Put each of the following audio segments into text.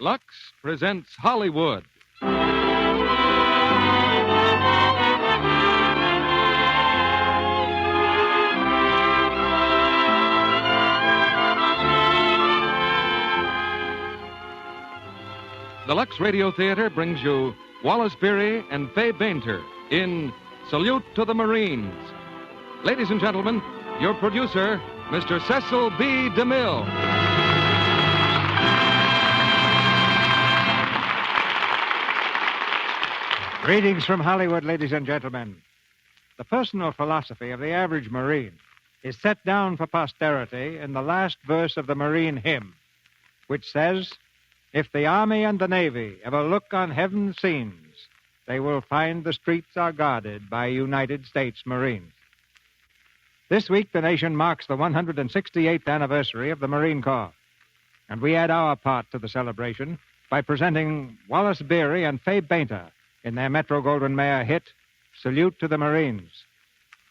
Lux presents Hollywood. The Lux Radio Theater brings you Wallace Beery and Fay Bainter in Salute to the Marines. Ladies and gentlemen, your producer, Mr. Cecil B. DeMille. Greetings from Hollywood, ladies and gentlemen. The personal philosophy of the average Marine is set down for posterity in the last verse of the Marine hymn, which says, "If the Army and the Navy ever look on heaven's scenes, they will find the streets are guarded by United States Marines." This week, the nation marks the 168th anniversary of the Marine Corps, and we add our part to the celebration by presenting Wallace Beery and Fay Bainter in their Metro-Goldwyn-Mayer hit, Salute to the Marines.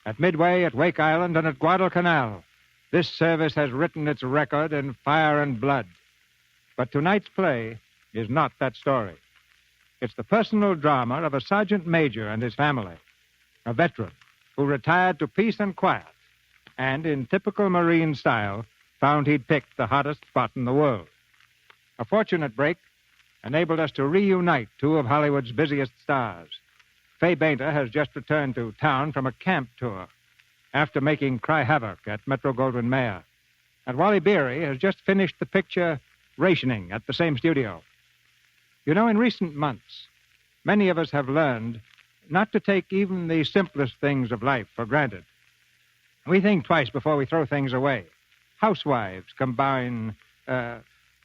At Midway, at Wake Island, and at Guadalcanal, this service has written its record in fire and blood. But tonight's play is not that story. It's the personal drama of a sergeant major and his family, a veteran who retired to peace and quiet, and in typical Marine style, found he'd picked the hottest spot in the world. A fortunate break enabled us to reunite two of Hollywood's busiest stars. Fay Bainter has just returned to town from a camp tour after making Cry Havoc at Metro-Goldwyn-Mayer. And Wally Beery has just finished the picture Rationing at the same studio. You know, in recent months, many of us have learned not to take even the simplest things of life for granted. We think twice before we throw things away. Housewives combine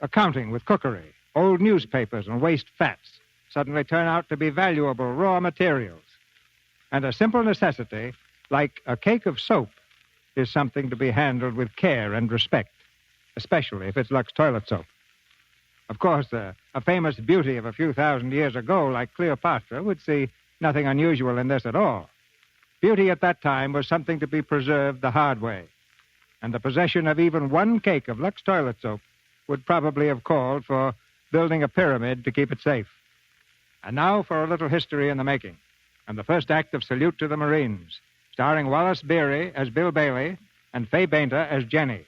accounting with cookery. Old newspapers and waste fats suddenly turn out to be valuable raw materials. And a simple necessity, like a cake of soap, is something to be handled with care and respect, especially if it's Lux toilet soap. Of course, a famous beauty of a few thousand years ago, like Cleopatra, would see nothing unusual in this at all. Beauty at that time was something to be preserved the hard way, and the possession of even one cake of Lux toilet soap would probably have called for building a pyramid to keep it safe. And now for a little history in the making, and the first act of Salute to the Marines, starring Wallace Beery as Bill Bailey and Fay Bainter as Jenny,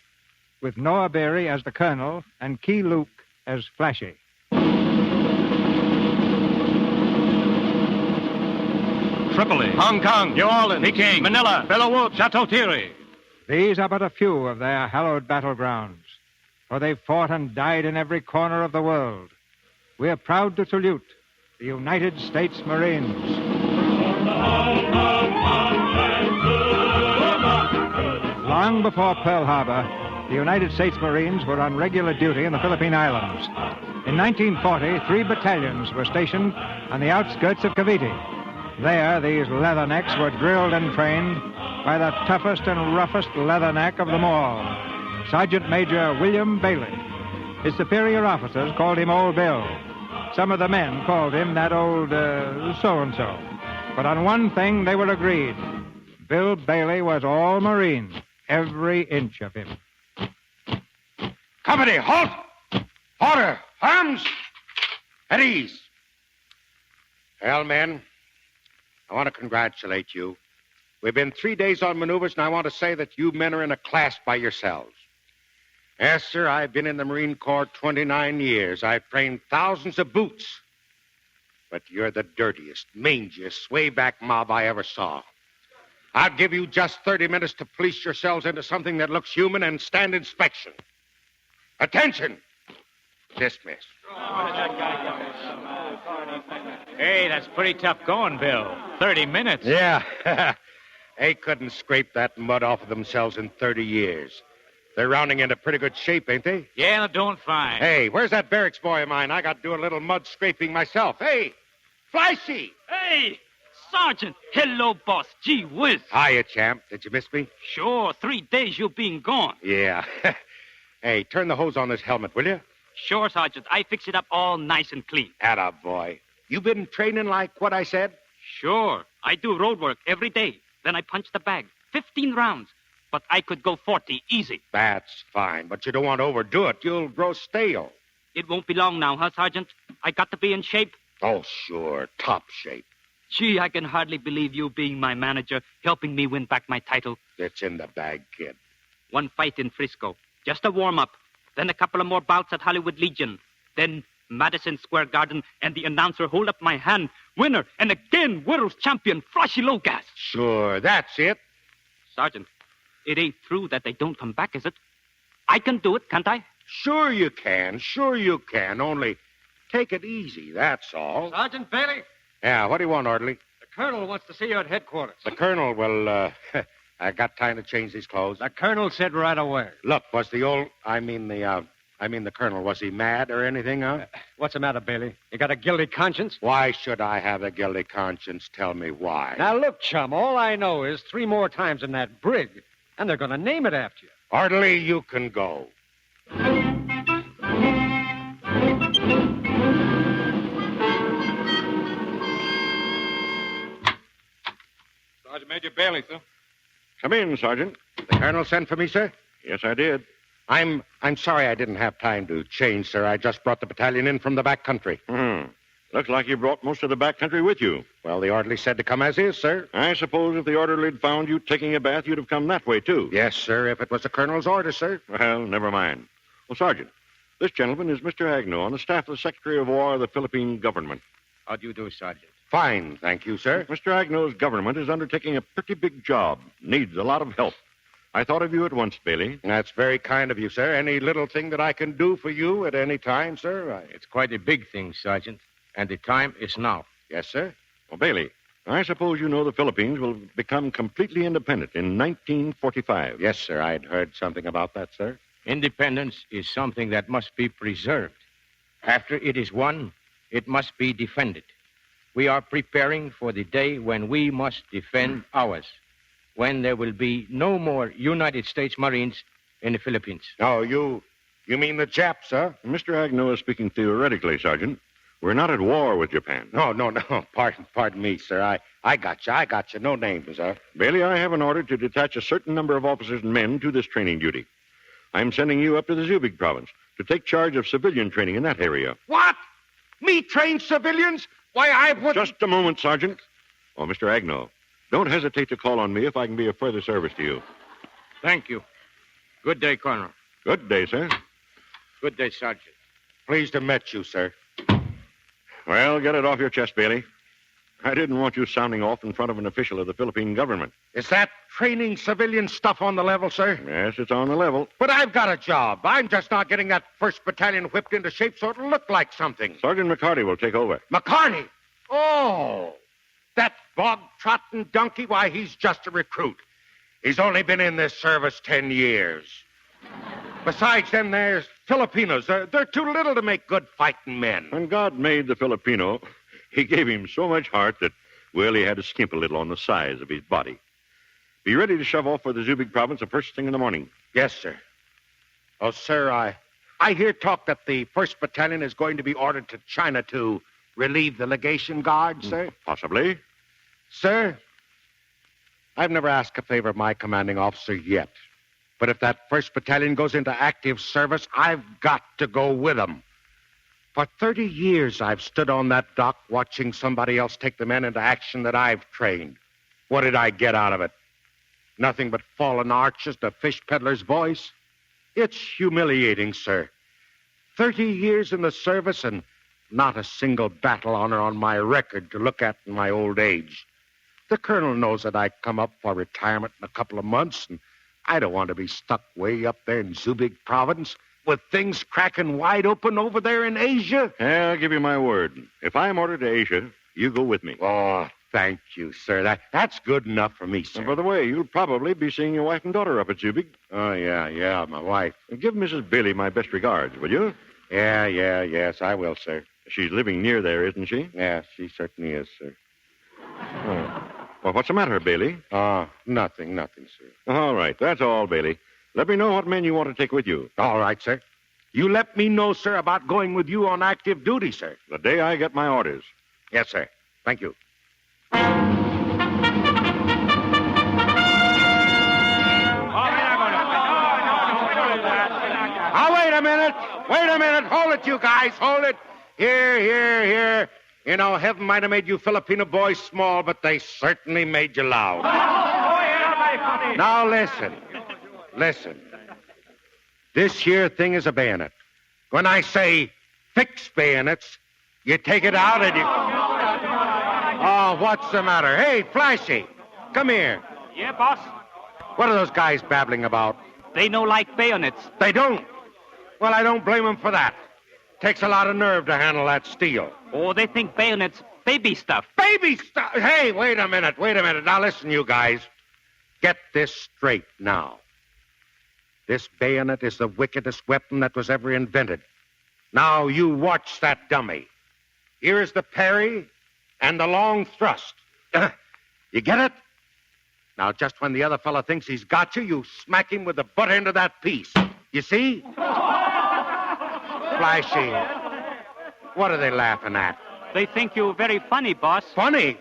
with Noah Beery as the Colonel and Key Luke as Flashy. Tripoli, Hong Kong, New Orleans, Peking, Manila, Belo Wood, Chateau Thierry. These are but a few of their hallowed battlegrounds, for they've fought and died in every corner of the world. We are proud to salute the United States Marines. Long before Pearl Harbor, the United States Marines were on regular duty in the Philippine Islands. In 1940, 3 battalions were stationed on the outskirts of Cavite. There, these leathernecks were drilled and trained by the toughest and roughest leatherneck of them all, Sergeant Major William Bailey. His superior officers called him Old Bill. Some of the men called him that old so-and-so. But on one thing they were agreed. Bill Bailey was all Marine, every inch of him. Company, halt! Order! Arms! At ease! Well, men, I want to congratulate you. We've been 3 days on maneuvers, and I want to say that you men are in a class by yourselves. Yes, sir, I've been in the Marine Corps 29 years. I've trained thousands of boots. But you're the dirtiest, mangiest, swayback mob I ever saw. I'll give you just 30 minutes to police yourselves into something that looks human and stand inspection. Attention! Dismiss. Hey, that's pretty tough going, Bill. 30 minutes. Yeah. They couldn't scrape that mud off of themselves in 30 years. They're rounding into pretty good shape, ain't they? Yeah, they're doing fine. Hey, where's that barracks boy of mine? I got to do a little mud scraping myself. Hey, Flashy! Hey, Sergeant. Hello, boss. Gee whiz. Hiya, champ. Did you miss me? Sure, 3 days you been gone. Yeah. Hey, turn the hose on this helmet, will you? Sure, Sergeant. I fix it up all nice and clean. Atta boy. You been training like what I said? Sure. I do road work every day. Then I punch the bag. 15 rounds. But I could go 40 easy. That's fine, but you don't want to overdo it. You'll grow stale. It won't be long now, huh, Sergeant? I got to be in shape. Oh, sure. Top shape. Gee, I can hardly believe you being my manager, helping me win back my title. It's in the bag, kid. One fight in Frisco. Just a warm-up. Then a couple of more bouts at Hollywood Legion. Then Madison Square Garden, and the announcer hold up my hand. Winner, and again, world's champion, Frosty Logas. Sure, that's it. Sergeant, it ain't true that they don't come back, is it? I can do it, can't I? Sure you can. Sure you can. Only take it easy, that's all. Sergeant Bailey, Yeah, what do you want, orderly? the colonel wants to see you at headquarters. The colonel, well, I got time to change these clothes. The colonel said right away. Look, was the colonel, was he mad or anything, huh? What's the matter, Bailey? You got a guilty conscience? Why should I have a guilty conscience? Tell me why. Now, look, chum, all I know is 3 more times in that brig, and they're going to name it after you. Orderly, you can go. Sergeant Major Bailey, sir. Come in, Sergeant. The colonel sent for me, sir? Yes, I did. I'm sorry I didn't have time to change, sir. I just brought the battalion in from the back country. Looks like you brought most of the back country with you. Well, the orderly said to come as is, sir. I suppose if the orderly had found you taking a bath, you'd have come that way, too. Yes, sir, if it was the colonel's order, sir. Well, never mind. Well, Sergeant, this gentleman is Mr. Agnew on the staff of the Secretary of War of the Philippine government. How do you do, Sergeant? Fine, thank you, sir. Mr. Agnew's government is undertaking a pretty big job. Needs a lot of help. I thought of you at once, Bailey. That's very kind of you, sir. Any little thing that I can do for you at any time, sir? It's quite a big thing, Sergeant, and the time is now. Yes, sir. Well, Bailey, I suppose you know the Philippines will become completely independent in 1945. Yes, sir. I'd heard something about that, sir. Independence is something that must be preserved. After it is won, it must be defended. We are preparing for the day when we must defend ours, when there will be no more United States Marines in the Philippines. No, you mean the Japs, huh? Mr. Agnew is speaking theoretically, Sergeant. We're not at war with Japan. No. Pardon me, sir. I got you. No names, sir. Bailey, I have an order to detach a certain number of officers and men to this training duty. I'm sending you up to the Zubig province to take charge of civilian training in that area. What? Me train civilians? Why, I would... Just a moment, Sergeant. Oh, Mr. Agnew, don't hesitate to call on me if I can be of further service to you. Thank you. Good day, Colonel. Good day, sir. Good day, Sergeant. Pleased to meet you, sir. Well, get it off your chest, Bailey. I didn't want you sounding off in front of an official of the Philippine government. Is that training civilian stuff on the level, sir? Yes, it's on the level. But I've got a job. I'm just not getting that 1st Battalion whipped into shape so it'll look like something. Sergeant McCarty will take over. McCarty? Oh, that bog-trotting donkey, why, he's just a recruit. He's only been in this service 10 years. Besides them, there's Filipinos. They're too little to make good fighting men. When God made the Filipino, he gave him so much heart that, well, he had to skimp a little on the size of his body. Be ready to shove off for the Zubig province the first thing in the morning. Yes, sir. Oh, sir, I hear talk that the 1st Battalion is going to be ordered to China to relieve the legation guard, sir. Possibly. Sir, I've never asked a favor of my commanding officer yet. But if that 1st Battalion goes into active service, I've got to go with them. For 30 years, I've stood on that dock watching somebody else take the men into action that I've trained. What did I get out of it? Nothing but fallen arches to fish peddler's voice? It's humiliating, sir. 30 years in the service and not a single battle honor on my record to look at in my old age. The colonel knows that I come up for retirement in a couple of months, and I don't want to be stuck way up there in Zubig province with things cracking wide open over there in Asia. I'll give you my word. If I'm ordered to Asia, you go with me. Oh, thank you, sir. That's good enough for me, sir. And by the way, you'll probably be seeing your wife and daughter up at Zubig. Oh, yeah, my wife. Give Mrs. Bailey my best regards, will you? Yes, I will, sir. She's living near there, isn't she? Yeah, she certainly is, sir. Oh. Well, what's the matter, Bailey? Nothing, sir. All right, that's all, Bailey. Let me know what men you want to take with you. All right, sir. You let me know, sir, about going with you on active duty, sir. The day I get my orders. Yes, sir. Thank you. Now, wait a minute. Wait a minute. Hold it, you guys. Hold it. Here. You know, heaven might have made you Filipino boys small, but they certainly made you loud. Now, listen. This here thing is a bayonet. When I say fix bayonets, you take it out and you... Oh, what's the matter? Hey, Flashy, come here. Yeah, boss? What are those guys babbling about? They no like bayonets. They don't? Well, I don't blame them for that. Takes a lot of nerve to handle that steel. Oh, they think bayonets baby stuff. Baby stuff? Hey, wait a minute. Now, listen, you guys. Get this straight now. This bayonet is the wickedest weapon that was ever invented. Now, you watch that dummy. Here is the parry and the long thrust. You get it? Now, just when the other fella thinks he's got you, you smack him with the butt end of that piece. You see? Flashy. What are they laughing at? They think you very funny, boss. Funny?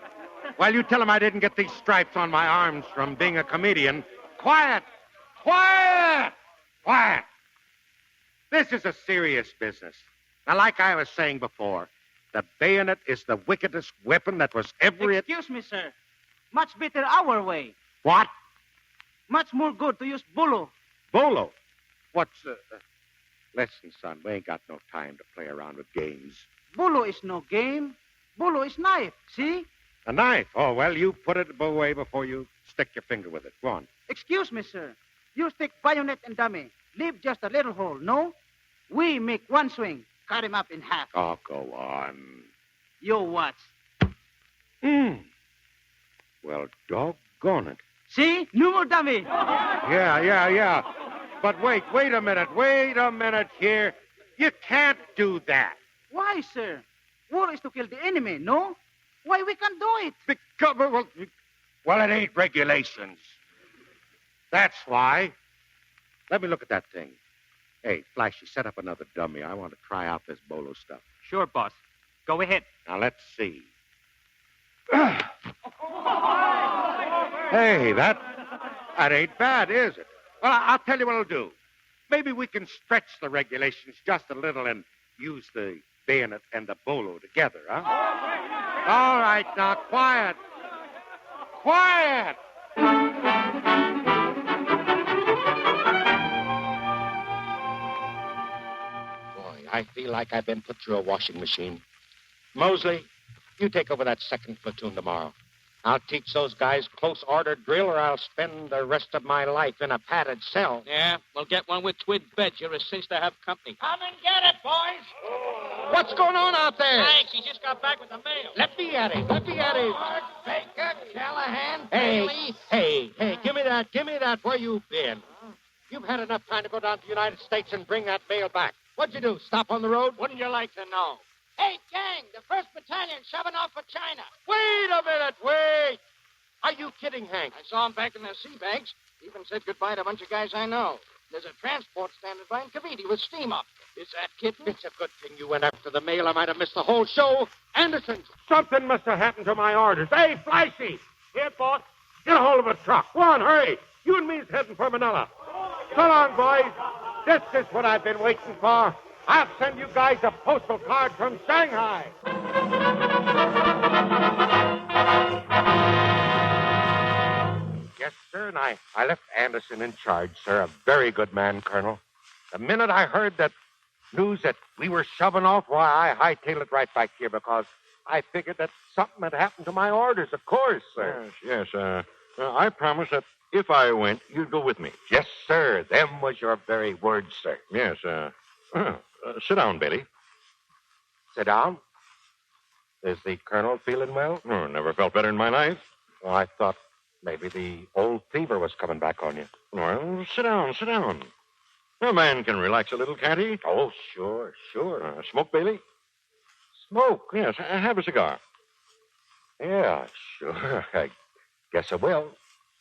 Well, you tell them I didn't get these stripes on my arms from being a comedian. Quiet! This is a serious business. Now, like I was saying before, the bayonet is the wickedest weapon that was ever... Excuse me, sir. Much better our way. What? Much more good to use bolo. Bolo? What's... Listen, son, we ain't got no time to play around with games. Bolo is no game. Bolo is knife, see? A knife? Oh, well, you put it away before you stick your finger with it. Go on. Excuse me, sir. You stick bayonet and dummy. Leave just a little hole, no? We make one swing. Cut him up in half. Oh, go on. You watch. Well, doggone it. See? No more dummy. Yeah. But wait a minute here. You can't do that. Why, sir? War is to kill the enemy, no? Why we can't do it? Because, well, it ain't regulations. That's why. Let me look at that thing. Hey, Flashy, set up another dummy. I want to try out this bolo stuff. Sure, boss. Go ahead. Now, let's see. Hey, that ain't bad, is it? Well, I'll tell you what I'll do. Maybe we can stretch the regulations just a little and use the bayonet and the bolo together, huh? All right, now, quiet. Boy, I feel like I've been put through a washing machine. Mosley, you take over that second platoon tomorrow. I'll teach those guys close order drill, or I'll spend the rest of my life in a padded cell. Yeah, we'll get one with twin beds. You're a cinch to have company. Come and get it, boys. What's going on out there? Thanks, he just got back with the mail. Let me at it. Baker, Callahan, Hey, give me that. Where you been? You've had enough time to go down to the United States and bring that mail back. What'd you do, stop on the road? Wouldn't you like to know? Hey, gang, the 1st Battalion shoving off for China. Wait a minute. Are you kidding, Hank? I saw him back in the sea banks. Even said goodbye to a bunch of guys I know. There's a transport standing by in Cavite with steam up. Is that kidding? It's a good thing you went after the mail. I might have missed the whole show. Anderson, Something must have happened to my orders. Hey, Flashy! Here, boss. Get a hold of a truck. Go on, hurry. You and me's heading for Manila. So long, boys. This is what I've been waiting for. I'll send you guys a postal card from Shanghai. Yes, sir, and I left Anderson in charge, sir. A very good man, Colonel. The minute I heard that news that we were shoving off, why, I hightailed it right back here because I figured that something had happened to my orders, of course, sir. Yes. I promised that if I went, you'd go with me. Yes, sir. Them was your very words, sir. Yes, sit down, Bailey. Sit down. Is the Colonel feeling well? Oh, never felt better in my life. Well, I thought maybe the old fever was coming back on you. Well, sit down. A man can relax a little, can't he? Oh, sure. Smoke, Bailey? Smoke? Yes, have a cigar. Yeah, sure. I guess I will.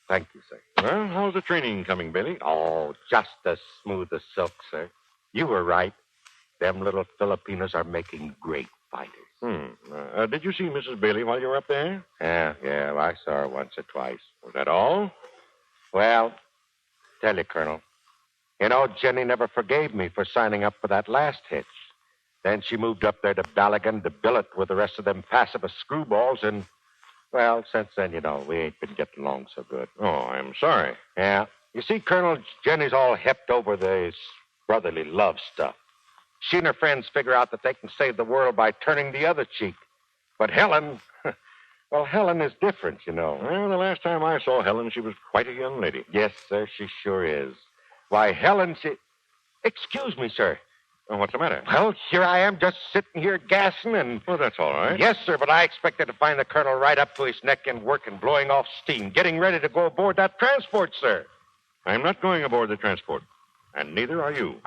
Thank you, sir. Well, how's the training coming, Bailey? Oh, just as smooth as silk, sir. You were right. Them little Filipinos are making great fighters. Did you see Mrs. Bailey while you were up there? Yeah, I saw her once or twice. Was that all? Well, tell you, Colonel, You know, Jenny never forgave me for signing up for that last hitch. Then she moved up there to Ballaghan to billet with the rest of them pacifist screwballs, and, well, since then, you know, we ain't been getting along so good. Oh, I'm sorry. Yeah. You see, Colonel, Jenny's all hepped over this brotherly love stuff. She and her friends figure out that they can save the world by turning the other cheek. But Helen, well, Helen is different, you know. Well, the last time I saw Helen, she was quite a young lady. Yes, sir, she sure is. Why, Helen, she... Excuse me, sir. Oh, what's the matter? Well, here I am just sitting here gassing and... Well, that's all right. Yes, sir, but I expected to find the colonel right up to his neck in work and blowing off steam, getting ready to go aboard that transport, sir. I'm not going aboard the transport, and neither are you.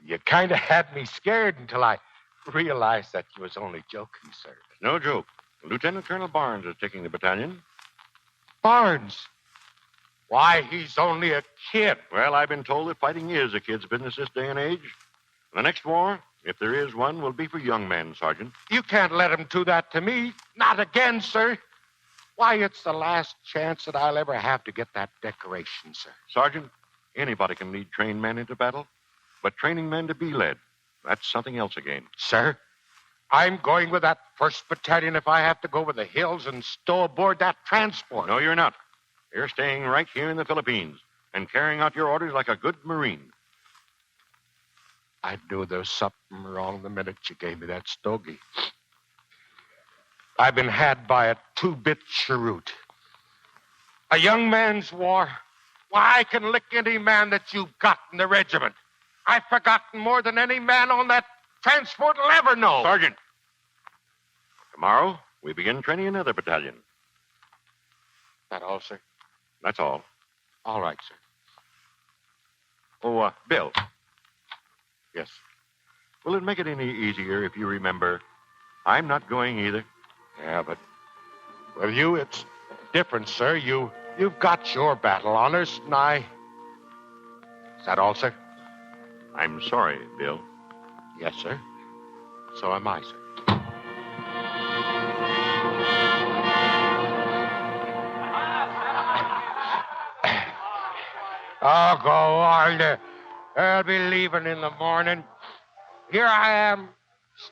You kind of had me scared until I realized that you was only joking, sir. No joke. Lieutenant Colonel Barnes is taking the battalion. Barnes? Why, he's only a kid. Well, I've been told that fighting is a kid's business this day and age. The next war, if there is one, will be for young men, Sergeant. You can't let him do that to me. Not again, sir. Why, it's the last chance that I'll ever have to get that decoration, sir. Sergeant, anybody can lead trained men into battle, but training men to be led, that's something else again. Sir, I'm going with that 1st Battalion if I have to go over the hills and stow aboard that transport. No, you're not. You're staying right here in the Philippines and carrying out your orders like a good Marine. I knew there was something wrong the minute you gave me that stogie. I've been had by a 2-bit cheroot. A young man's war. Why, I can lick any man that you've got in the regiment. I've forgotten more than any man on that transport will ever know. Sergeant, tomorrow we begin training another battalion. That all, sir? That's all. All right, sir. Oh, Bill. Yes. Will it make it any easier if you remember, I'm not going either? Yeah, but with you, it's different, sir. You've got your battle honors, and I... Is that all, sir? I'm sorry, Bill. Yes, sir. So am I, sir. Oh, go on. I'll be leaving in the morning. Here I am,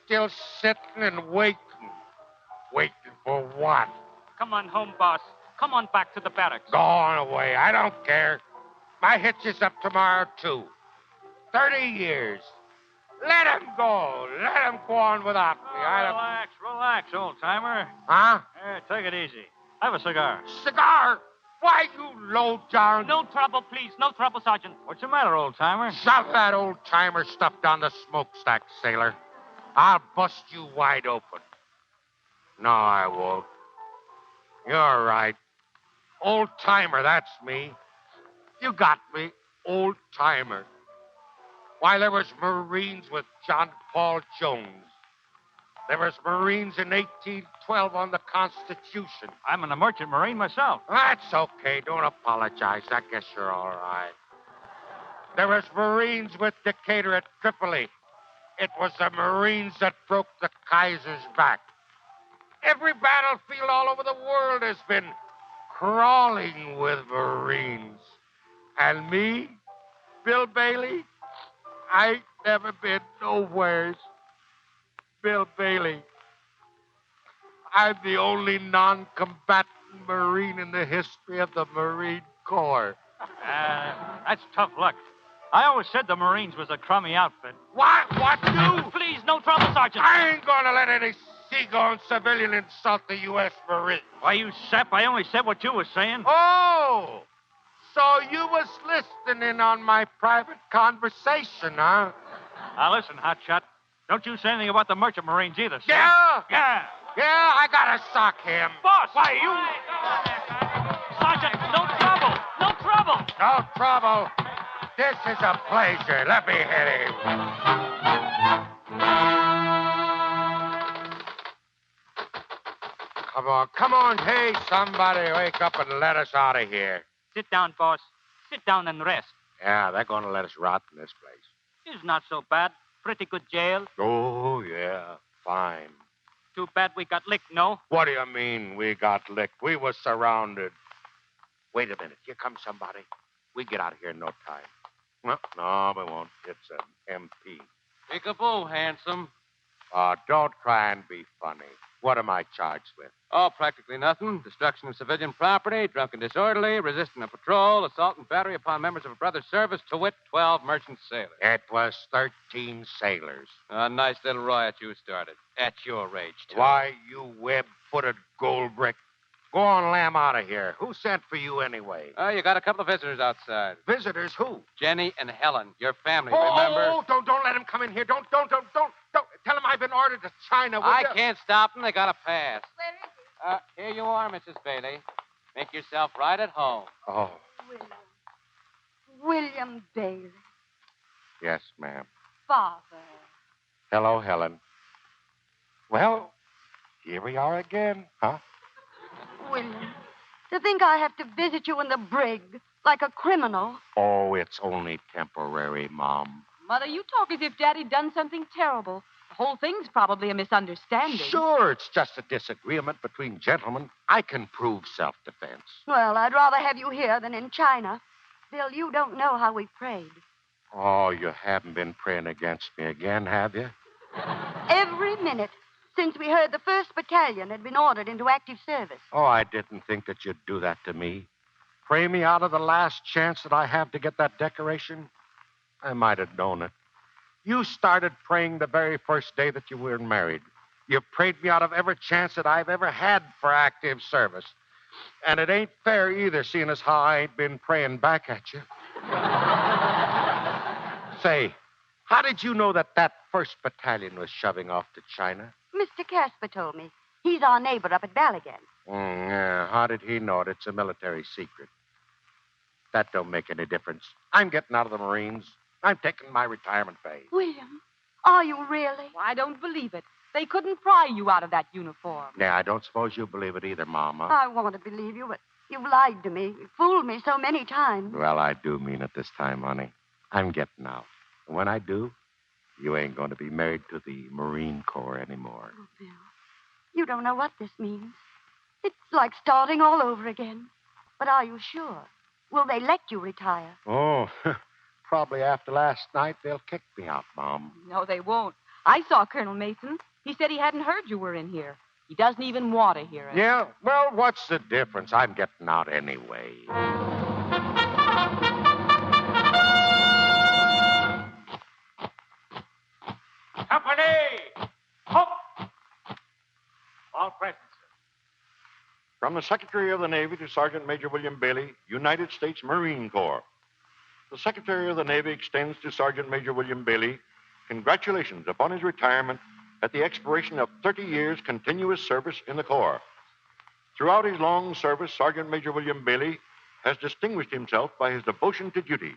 still sitting and waiting. Waiting for what? Come on home, boss. Come on back to the barracks. Go on away. I don't care. My hitch is up tomorrow, too. 30 years. Let him go. Let him go on without me. Relax, old-timer. Huh? Take it easy. Have a cigar. Cigar? Why, you low-down... No trouble, please. No trouble, Sergeant. What's the matter, old-timer? Shove that old-timer stuff down the smokestack, sailor. I'll bust you wide open. No, I won't. You're right. Old-timer, that's me. You got me, old-timer. Why, there was Marines with John Paul Jones. There was Marines in 1812 on the Constitution. I'm in a merchant marine myself. That's okay. Don't apologize. I guess you're all right. There was Marines with Decatur at Tripoli. It was the Marines that broke the Kaiser's back. Every battlefield all over the world has been crawling with Marines. And me, Bill Bailey, I ain't never been nowheres. Bill Bailey. I'm the only non-combatant Marine in the history of the Marine Corps. That's tough luck. I always said the Marines was a crummy outfit. What? What, you? Please, no trouble, Sergeant. I ain't gonna let any seagoing civilian insult the U.S. Marine. Why, you sap, I only said what you were saying. Oh! So you was listening in on my private conversation, huh? Now, listen, hotshot. Don't you say anything about the merchant marines either, son. Yeah? Yeah. Yeah, I gotta sock him. Boss! Why, you... Sergeant, no trouble. No trouble. No trouble. This is a pleasure. Let me hit him. Come on. Hey, somebody wake up and let us out of here. Sit down, boss. Sit down and rest. Yeah, they're going to let us rot in this place. It's not so bad. Pretty good jail. Oh, yeah. Fine. Too bad we got licked, no? What do you mean we got licked? We were surrounded. Wait a minute. Here comes somebody. We get out of here in no time. Well, no, we won't. It's an MP. Peekaboo, handsome. Oh, don't try and be funny. What am I charged with? Oh, practically nothing. Destruction of civilian property, drunken disorderly, resisting a patrol, assault and battery upon members of a brother's service, to wit, 12 merchant sailors. It was 13 sailors. A nice little riot you started. At your age, too. Why, you web-footed gold brick. Go on, lamb out of here. Who sent for you anyway? Oh, you got a couple of visitors outside. Visitors? Who? Jenny and Helen, your family, remember? Oh, don't let him come in here. Don't. Tell him I've been ordered to China, will I you? can't stop them. They got a pass. Where is he? Here you are, Mrs. Bailey. Make yourself right at home. Oh, William Bailey. yes, ma'am. Father. Hello, Helen. Well, here we are again, huh? William, to think I have to visit you in the brig like a criminal. Oh, it's only temporary, Mom. Mother, you talk as if Daddy done something terrible. The whole thing's probably a misunderstanding. Sure, it's just a disagreement between gentlemen. I can prove self-defense. Well, I'd rather have you here than in China. Bill, you don't know how we prayed. Oh, you haven't been praying against me again, have you? Every minute since we heard the 1st Battalion had been ordered into active service. Oh, I didn't think that you'd do that to me. Pray me out of the last chance that I have to get that decoration? I might have known it. You started praying the very first day that you were married. You prayed me out of every chance that I've ever had for active service. And it ain't fair either, seeing as how I ain't been praying back at you. Say, how did you know that 1st Battalion was shoving off to China? Mr. Casper told me. He's our neighbor up at Balligan. Yeah, how did he know it? It's a military secret. That don't make any difference. I'm getting out of the Marines. I'm taking my retirement pay. William, are you really? I don't believe it. They couldn't pry you out of that uniform. Yeah, I don't suppose you believe it either, Mama. I want to believe you, but you've lied to me. You've fooled me so many times. Well, I do mean it this time, honey. I'm getting out. And when I do, you ain't going to be married to the Marine Corps anymore. Oh, Bill, you don't know what this means. It's like starting all over again. But are you sure? Will they let you retire? Oh, probably after last night, they'll kick me out, Mom. No, they won't. I saw Colonel Mason. He said he hadn't heard you were in here. He doesn't even want to hear it. Yeah? Well, what's the difference? I'm getting out anyway. Company! Hop! All present, sir. From the Secretary of the Navy to Sergeant Major William Bailey, United States Marine Corps. The Secretary of the Navy extends to Sergeant Major William Bailey congratulations upon his retirement at the expiration of 30 years' continuous service in the Corps. Throughout his long service, Sergeant Major William Bailey has distinguished himself by his devotion to duty.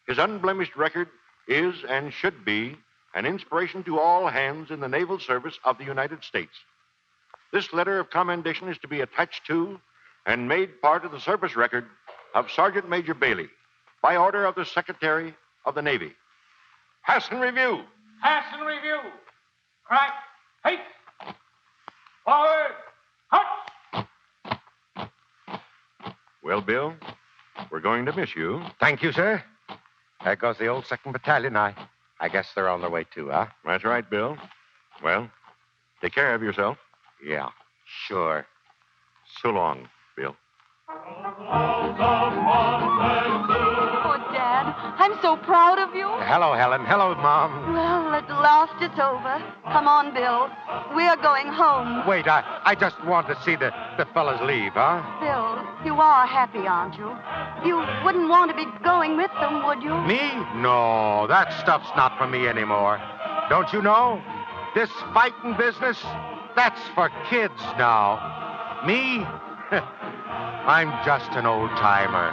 His unblemished record is and should be an inspiration to all hands in the naval service of the United States. This letter of commendation is to be attached to and made part of the service record of Sergeant Major Bailey by order of the Secretary of the Navy. Pass and review. Pass and review. Crack. Hey. Forward. Hut. Well, Bill, we're going to miss you. Thank you, sir. There goes the old 2nd Battalion. I guess they're on their way, too, huh? That's right, Bill. Well, take care of yourself. Yeah, sure. So long, Bill. Oh, Dad, I'm so proud of you. Hello, Helen. Hello, Mom. Well, at last it's over. Come on, Bill. We're going home. Wait, I just want to see the fellas leave, huh? Bill, you are happy, aren't you? You wouldn't want to be going with them, would you? Me? No, that stuff's not for me anymore. Don't you know? This fighting business, that's for kids now. Me? I'm just an old-timer.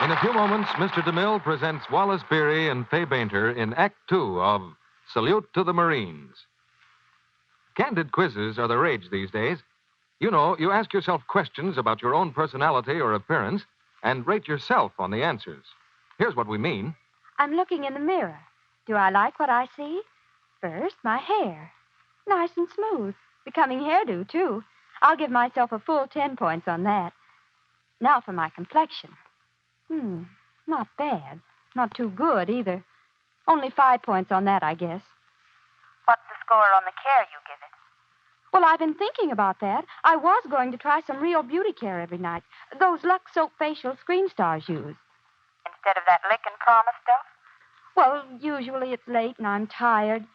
In a few moments, Mr. DeMille presents Wallace Beery and Fay Bainter in Act Two of Salute to the Marines. Candid quizzes are the rage these days. You know, you ask yourself questions about your own personality or appearance and rate yourself on the answers. Here's what we mean. I'm looking in the mirror. Do I like what I see? First, my hair. Nice and smooth. Becoming hairdo, too. I'll give myself a full 10 points on that. Now for my complexion. Not bad. Not too good, either. Only 5 points on that, I guess. What's the score on the care you give it? Well, I've been thinking about that. I was going to try some real beauty care every night. Those Lux Soap facial screen stars use. Instead of that lick and promise stuff? Well, usually it's late and I'm tired.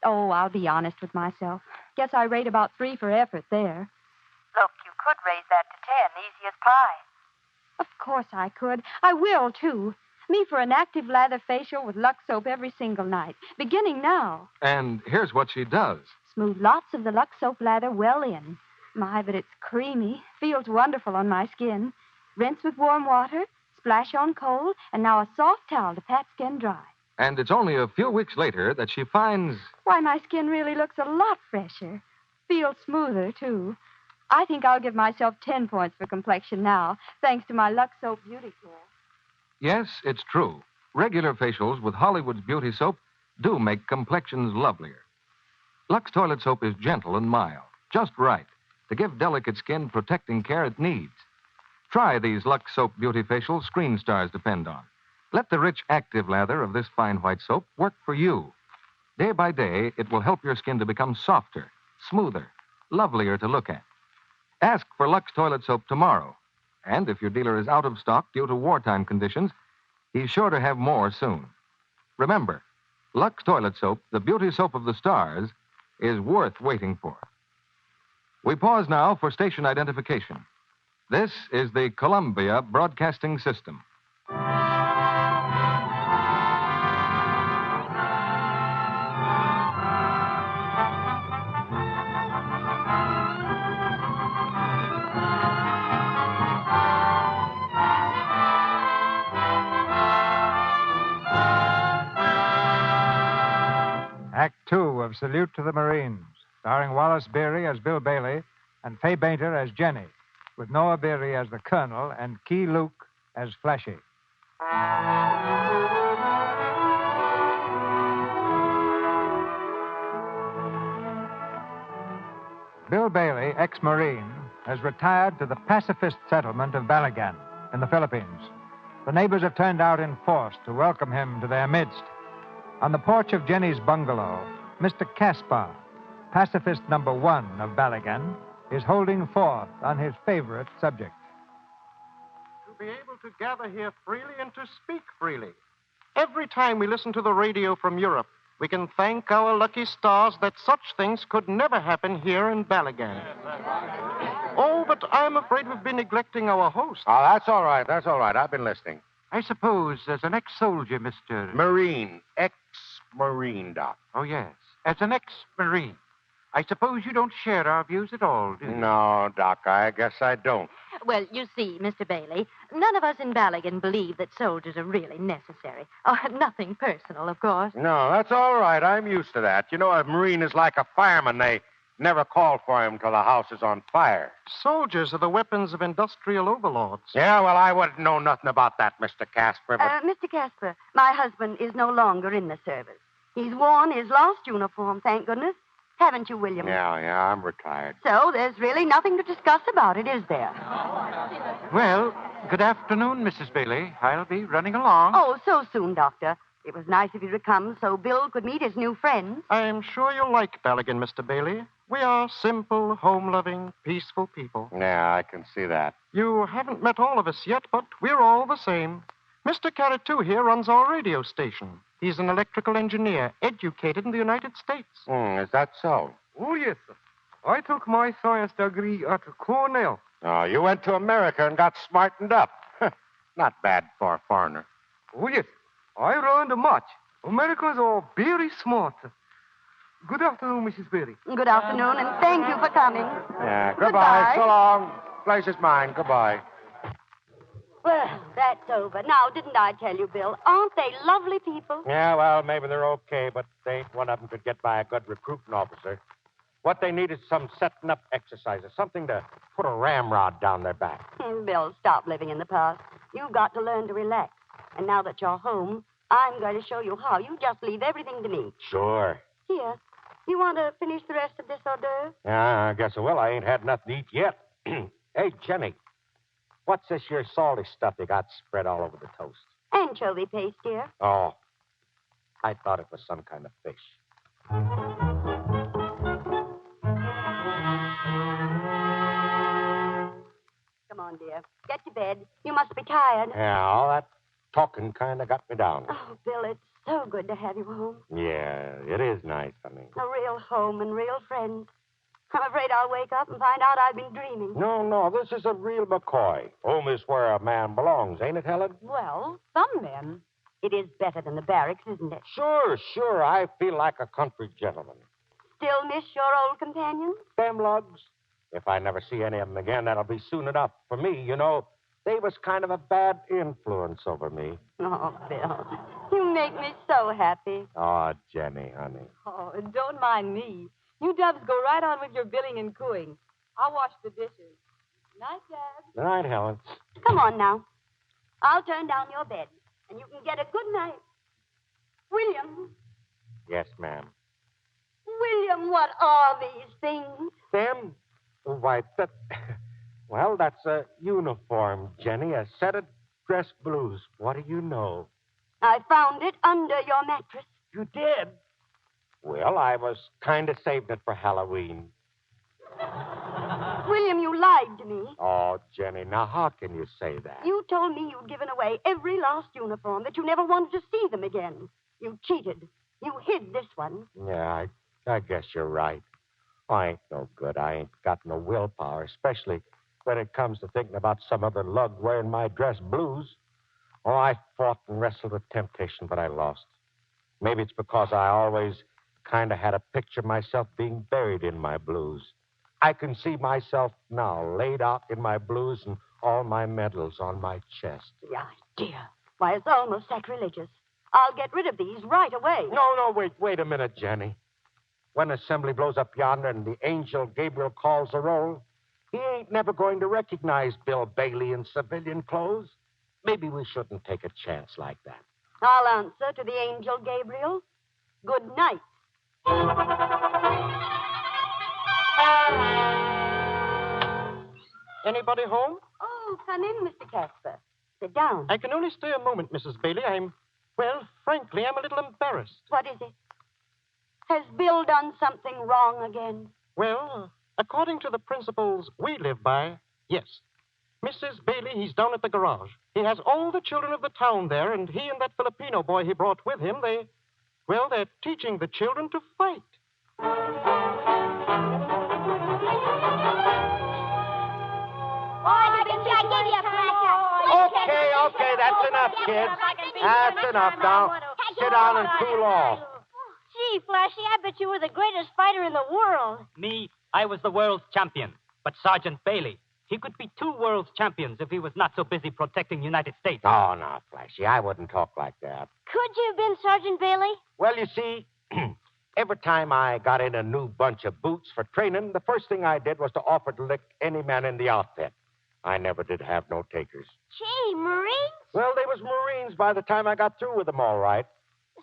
Oh, I'll be honest with myself. Guess I rate about 3 for effort there. Look, you could raise that to 10, easy as pie. Of course I could. I will, too. Me for an active lather facial with Lux Soap every single night, beginning now. And here's what she does. Smooth lots of the Lux Soap lather well in. My, but it's creamy. Feels wonderful on my skin. Rinse with warm water, splash on cold, and now a soft towel to pat skin dry. And it's only a few weeks later that she finds... Why, my skin really looks a lot fresher. Feels smoother, too. I think I'll give myself 10 points for complexion now, thanks to my Lux Soap beauty care. Yes, it's true. Regular facials with Hollywood's beauty soap do make complexions lovelier. Lux toilet soap is gentle and mild, just right, to give delicate skin protecting care it needs. Try these Lux Soap beauty facials screen stars depend on. Let the rich, active lather of this fine white soap work for you. Day by day, it will help your skin to become softer, smoother, lovelier to look at. Ask for Lux toilet soap tomorrow. And if your dealer is out of stock due to wartime conditions, he's sure to have more soon. Remember, Lux toilet soap, the beauty soap of the stars, is worth waiting for. We pause now for station identification. This is the Columbia Broadcasting System. Act 2 of Salute to the Marines, starring Wallace Beery as Bill Bailey and Fay Bainter as Jenny, with Noah Beery as the Colonel and Key Luke as Flashy. Bill Bailey, ex-Marine, has retired to the pacifist settlement of Balagan in the Philippines. The neighbors have turned out in force to welcome him to their midst. On the porch of Jenny's bungalow, Mr. Caspar, pacifist number 1 of Balagan, is holding forth on his favorite subject. To be able to gather here freely and to speak freely. Every time we listen to the radio from Europe, we can thank our lucky stars that such things could never happen here in Balagan. Oh, but I'm afraid we've been neglecting our host. Oh, that's all right. That's all right. I've been listening. I suppose as an ex-soldier, Mr. Marine. Ex-Marine, Doc. Oh, yes. As an ex-Marine. I suppose you don't share our views at all, do you? No, Doc, I guess I don't. Well, you see, Mr. Bailey, none of us in Balagan believe that soldiers are really necessary. Oh, nothing personal, of course. No, that's all right. I'm used to that. You know, a Marine is like a fireman. They never call for him till the house is on fire. Soldiers are the weapons of industrial overlords. Yeah, well, I wouldn't know nothing about that, Mr. Casper, but... Mr. Casper, my husband is no longer in the service. He's worn his last uniform, thank goodness. Haven't you, William? Yeah, I'm retired. So there's really nothing to discuss about it, is there? Well, good afternoon, Mrs. Bailey. I'll be running along. Oh, so soon, Doctor. It was nice of you to come so Bill could meet his new friends. I'm sure you'll like Balagan, Mr. Bailey. We are simple, home-loving, peaceful people. Yeah, I can see that. You haven't met all of us yet, but we're all the same. Mr. Carrot, too, here runs our radio station. He's an electrical engineer, educated in the United States. Is that so? Oh, yes, sir. I took my science degree at Cornell. Oh, you went to America and got smartened up. Not bad for a foreigner. Oh, yes. I learned much. Americans are very smart. Good afternoon, Mrs. Berry. Good afternoon, and thank you for coming. Yeah, goodbye. So long. Place is mine. Goodbye. Well, that's over. Now, didn't I tell you, Bill? Aren't they lovely people? Yeah, well, maybe they're okay, but they ain't one of them could get by a good recruiting officer. What they need is some setting up exercises, something to put a ramrod down their back. Bill, stop living in the past. You've got to learn to relax. And now that you're home, I'm going to show you how. You just leave everything to me. Sure. Here. You want to finish the rest of this hors d'oeuvre? Yeah, I guess I will. I ain't had nothing to eat yet. Hey, Jenny, what's this here salty stuff you got spread all over the toast? Anchovy paste, dear. Oh, I thought it was some kind of fish. Come on, dear. Get to bed. You must be tired. Yeah, all that talking kind of got me down. Oh, Bill, it's so good to have you home. Yeah, it is nice, honey. A real home and real friends. I'm afraid I'll wake up and find out I've been dreaming. No, this is a real McCoy. Home is where a man belongs, ain't it, Helen? Well, some men. It is better than the barracks, isn't it? Sure. I feel like a country gentleman. Still miss your old companions? Them lugs. If I never see any of them again, that'll be soon enough. For me, you know, they was kind of a bad influence over me. Oh, Bill, you make me so happy. Oh, Jenny, honey. Oh, don't mind me. You dubs go right on with your billing and cooing. I'll wash the dishes. Night, Dad. Good night, Helen. Come on now. I'll turn down your bed, and you can get a good night. William. Yes, ma'am. William, what are these things? Them? Why, well, that's a uniform, Jenny. A set of dress blues. What do you know? I found it under your mattress. You did? Well, I was kind of saving it for Halloween. William, you lied to me. Oh, Jenny, now how can you say that? You told me you'd given away every lost uniform, that you never wanted to see them again. You cheated. You hid this one. Yeah, I guess you're right. I ain't no good. I ain't got no willpower, especially when it comes to thinking about some other lug wearing my dress blues. Oh, I fought and wrestled with temptation, but I lost. Maybe it's because I always kind of had a picture of myself being buried in my blues. I can see myself now laid out in my blues and all my medals on my chest. The idea. Why, it's almost sacrilegious. I'll get rid of these right away. No, wait a minute, Jenny. When assembly blows up yonder and the angel Gabriel calls the roll, he ain't never going to recognize Bill Bailey in civilian clothes. Maybe we shouldn't take a chance like that. I'll answer to the angel Gabriel. Good night. Anybody home? Oh, come in, Mr. Casper. Sit down. I can only stay a moment, Mrs. Bailey. Frankly, I'm a little embarrassed. What is it? Has Bill done something wrong again? Well, according to the principles we live by, yes. Mrs. Bailey, he's down at the garage. He has all the children of the town there, and he and that Filipino boy he brought with him, they're teaching the children to fight. Okay, that's enough, kids. That's enough now. Sit down and cool off. Gee, Flashy, I bet you were the greatest fighter in the world. Me, I was the world's champion. But Sergeant Bailey, he could be 2 world's champions if he was not so busy protecting the United States. Oh, no, Flashy, I wouldn't talk like that. Could you have been Sergeant Bailey? Well, you see, every time I got in a new bunch of boots for training, the first thing I did was to offer to lick any man in the outfit. I never did have no takers. Gee, Marines? Well, they was Marines by the time I got through with them, all right.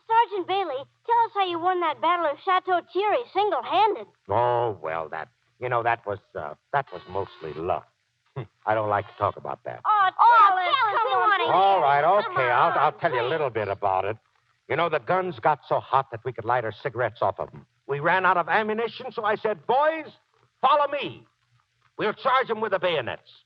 Sergeant Bailey, tell us how you won that battle of Chateau Thierry single-handed. Oh, well, that was mostly luck. I don't like to talk about that. Oh, tell us. We want to hear. All right, okay, I'll tell you a little bit about it. You know, the guns got so hot that we could light our cigarettes off of them. We ran out of ammunition, so I said, boys, follow me. We'll charge them with the bayonets.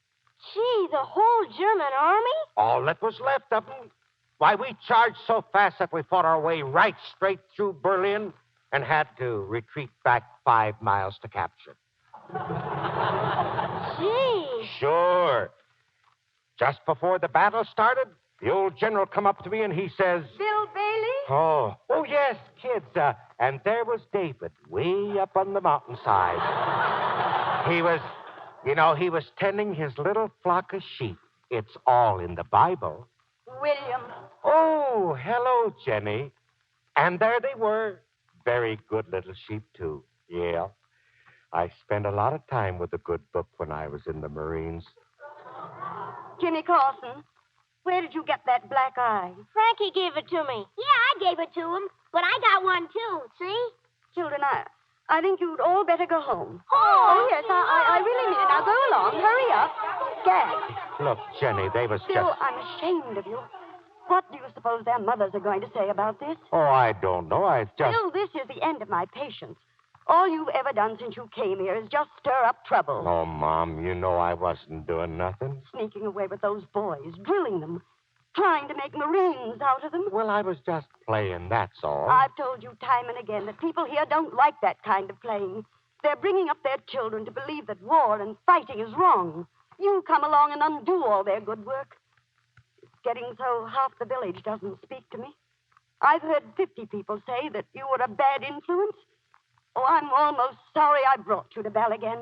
Gee, the whole German army? All that was left of them. Why, we charged so fast that we fought our way right straight through Berlin and had to retreat back 5 miles to capture. Gee. Sure. Just before the battle started, the old general come up to me and he says... Bill Bailey? Oh, yes, kids. And there was David way up on the mountainside. He was tending his little flock of sheep. It's all in the Bible. William. Oh, hello, Jenny. And there they were. Very good little sheep, too. Yeah. I spent a lot of time with a good book when I was in the Marines. Jimmy Carson. Where did you get that black eye? Frankie gave it to me. Yeah, I gave it to him, but I got one too, see? Children, I think you'd all better go home. Oh, yes, I really mean it. Now go along. Hurry up. Gag. Look, Jenny, they was Still, just... I'm ashamed of you. What do you suppose their mothers are going to say about this? Oh, I don't know. I just... Still, this is the end of my patience. All you've ever done since you came here is just stir up trouble. Oh, Mom, you know I wasn't doing nothing. Sneaking away with those boys, drilling them, trying to make Marines out of them. Well, I was just playing, that's all. I've told you time and again that people here don't like that kind of playing. They're bringing up their children to believe that war and fighting is wrong. You come along and undo all their good work. It's getting so half the village doesn't speak to me. I've heard 50 people say that you were a bad influence. Oh, I'm almost sorry I brought you to Balagan.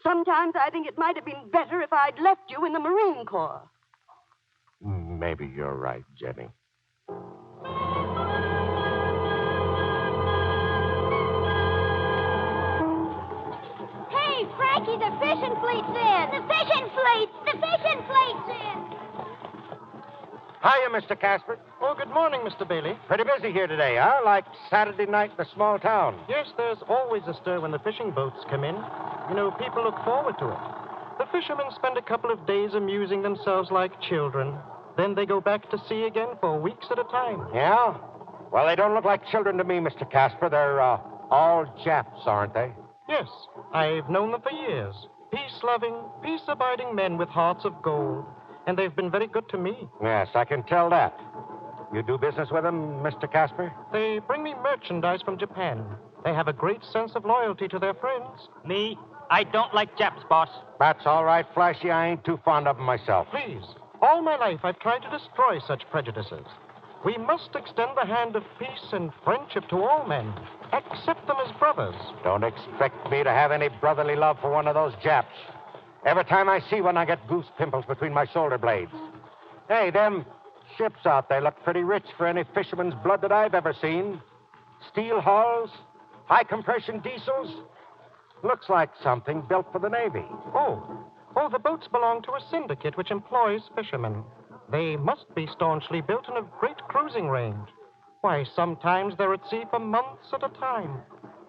Sometimes I think it might have been better if I'd left you in the Marine Corps. Maybe you're right, Jenny. Hey, Frankie, the fishing fleet's in. The fishing fleet! The fishing fleet's in! Hiya, Mr. Casper. Oh, good morning, Mr. Bailey. Pretty busy here today, huh? Like Saturday night in a small town. Yes, there's always a stir when the fishing boats come in. You know, people look forward to it. The fishermen spend a couple of days amusing themselves like children. Then they go back to sea again for weeks at a time. Yeah? Well, they don't look like children to me, Mr. Casper. They're all Japs, aren't they? Yes, I've known them for years. Peace-loving, peace-abiding men with hearts of gold. And they've been very good to me. Yes, I can tell that. You do business with them, Mr. Casper? They bring me merchandise from Japan. They have a great sense of loyalty to their friends. Me, I don't like Japs, boss. That's all right, Flashy. I ain't too fond of them myself. Please, all my life I've tried to destroy such prejudices. We must extend the hand of peace and friendship to all men. Accept them as brothers. Don't expect me to have any brotherly love for one of those Japs. Every time I see one, I get goose pimples between my shoulder blades. Hey, them ships out there look pretty rich for any fisherman's blood that I've ever seen. Steel hulls, high-compression diesels. Looks like something built for the Navy. Oh, the boats belong to a syndicate which employs fishermen. They must be staunchly built in a great cruising range. Why, sometimes they're at sea for months at a time.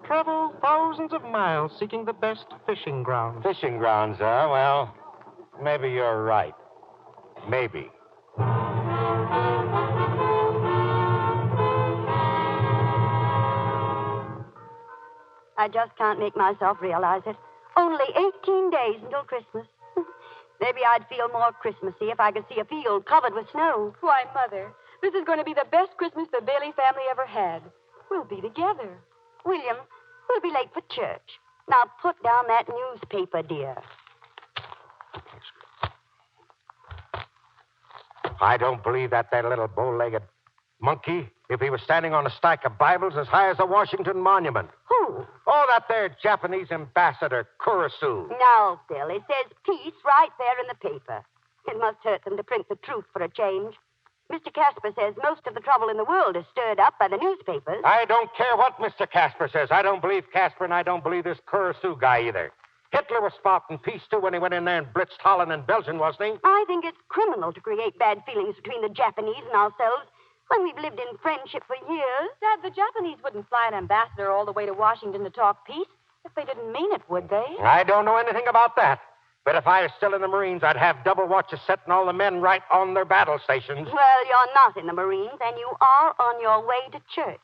Travel thousands of miles seeking the best fishing grounds. Fishing grounds, huh? Well, maybe you're right. Maybe. I just can't make myself realize it. Only 18 days until Christmas. Maybe I'd feel more Christmassy if I could see a field covered with snow. Why, Mother, this is going to be the best Christmas the Bailey family ever had. We'll be together. William, we'll be late for church. Now put down that newspaper, dear. I don't believe that little bow-legged monkey, if he was standing on a stack of Bibles as high as the Washington Monument. Who? Oh, that there Japanese ambassador, Kurosu. No, Bill, it says peace right there in the paper. It must hurt them to print the truth for a change. Mr. Casper says most of the trouble in the world is stirred up by the newspapers. I don't care what Mr. Casper says. I don't believe Casper, and I don't believe this Kurosu guy either. Hitler was spouting peace, too, when he went in there and blitzed Holland and Belgium, wasn't he? I think it's criminal to create bad feelings between the Japanese and ourselves when we've lived in friendship for years. Dad, the Japanese wouldn't fly an ambassador all the way to Washington to talk peace if they didn't mean it, would they? I don't know anything about that. But if I was still in the Marines, I'd have double watches setting all the men right on their battle stations. Well, you're not in the Marines, and you are on your way to church.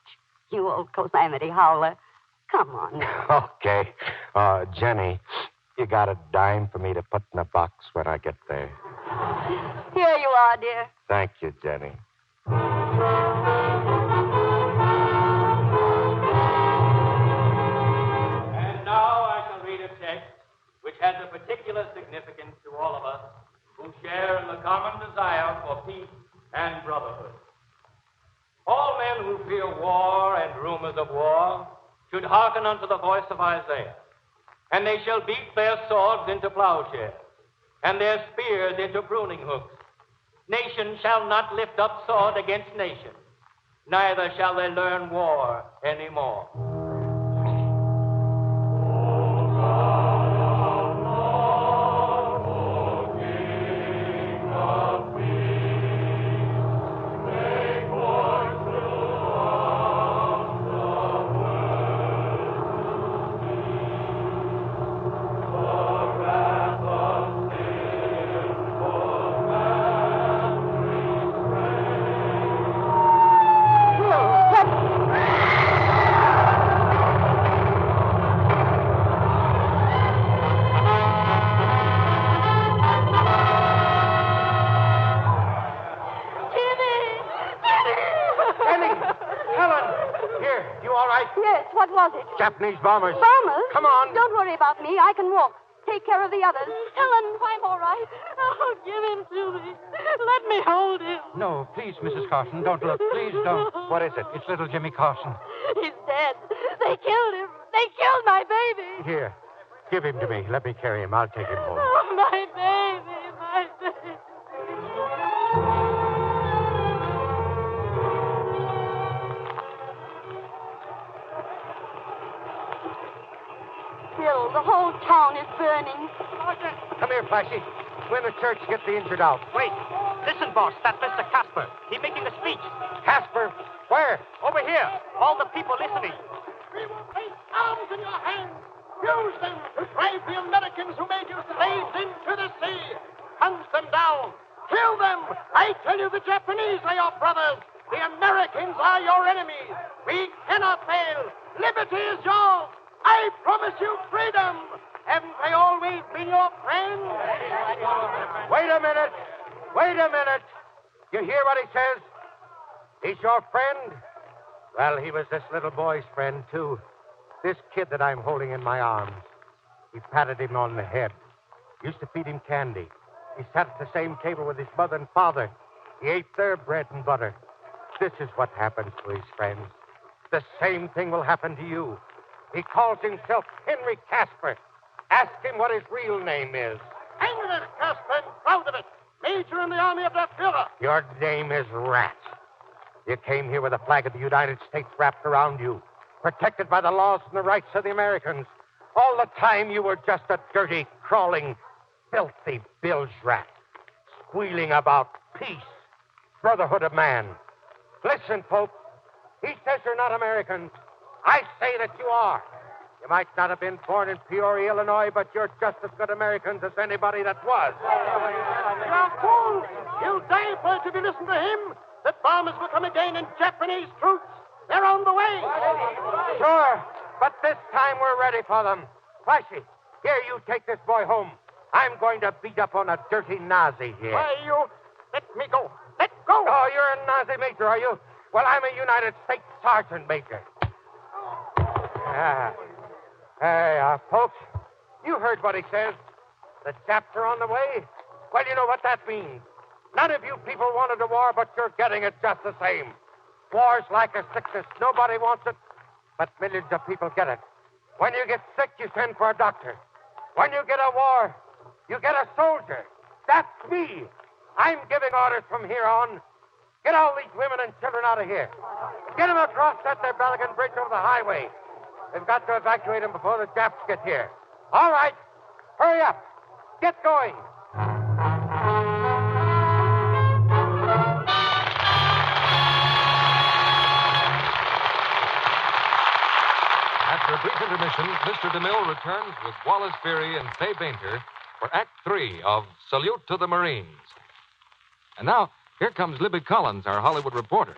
You old calamity howler. Come on now. Okay. Jenny, you got a dime for me to put in a box when I get there? Here you are, dear. Thank you, Jenny. And now I shall read a text which has a particular significance to all of us who share in the common desire for peace and brotherhood. All men who fear war and rumors of war should hearken unto the voice of Isaiah. And they shall beat their swords into plowshares, and their spears into pruning hooks. Nation shall not lift up sword against nation, neither shall they learn war any more. King of peace. Japanese bombers. Bombers? Come on. Don't worry about me. I can walk. Take care of the others. Helen, I'm all right. Oh, give him to me. Let me hold him. No, please, Mrs. Carson, don't look. Please don't. What is it? It's little Jimmy Carson. He's dead. They killed him. They killed my baby. Here, give him to me. Let me carry him. I'll take him home. Oh, my baby, my baby. Bill, the whole town is burning. Come here, Flashy. We're in the church to get the injured out. Wait. Listen, boss. That Mr. Casper. He's making a speech. Casper? Where? Over here. All the people listening. We will place arms in your hands. Use them to drive the Americans who made you slaves into the sea. Hunt them down. Kill them. I tell you, the Japanese are your brothers. The Americans are your enemies. We cannot fail. Liberty is yours. I promise you freedom. Haven't they always been your friends? Wait a minute. Wait a minute. You hear what he says? He's your friend? Well, he was this little boy's friend, too. This kid that I'm holding in my arms. He patted him on the head. Used to feed him candy. He sat at the same table with his mother and father. He ate their bread and butter. This is what happens to his friends. The same thing will happen to you. He calls himself Henry Casper. Ask him what his real name is. Henry Casper, and proud of it. Major in the Army of that Führer. Your name is Rat. You came here with the flag of the United States wrapped around you, protected by the laws and the rights of the Americans. All the time you were just a dirty, crawling, filthy bilge rat, squealing about peace, brotherhood of man. Listen, folks. He says you're not Americans. I say that you are. You might not have been born in Peoria, Illinois, but you're just as good Americans as anybody that was. You're fools. You'll die first if you listen to him. The bombers will come again, and Japanese troops, they're on the way. Sure, but this time we're ready for them. Flashy, here, you take this boy home. I'm going to beat up on a dirty Nazi here. Why, you... Let me go. Let go. Oh, you're a Nazi major, are you? Well, I'm a United States Sergeant Major. Hey, folks, you heard what he says. The Japs are on the way. Well, you know what that means. None of you people wanted a war, but you're getting it just the same. War's like a sickness. Nobody wants it, but millions of people get it. When you get sick, you send for a doctor. When you get a war, you get a soldier. That's me. I'm giving orders from here on. Get all these women and children out of here. Get them across that there Belgian bridge over the highway. They've got to evacuate them before the Japs get here. All right. Hurry up. Get going. After a brief intermission, Mr. DeMille returns with Wallace Beery and Fay Bainter for Act 3 of Salute to the Marines. And now, here comes Libby Collins, our Hollywood reporter.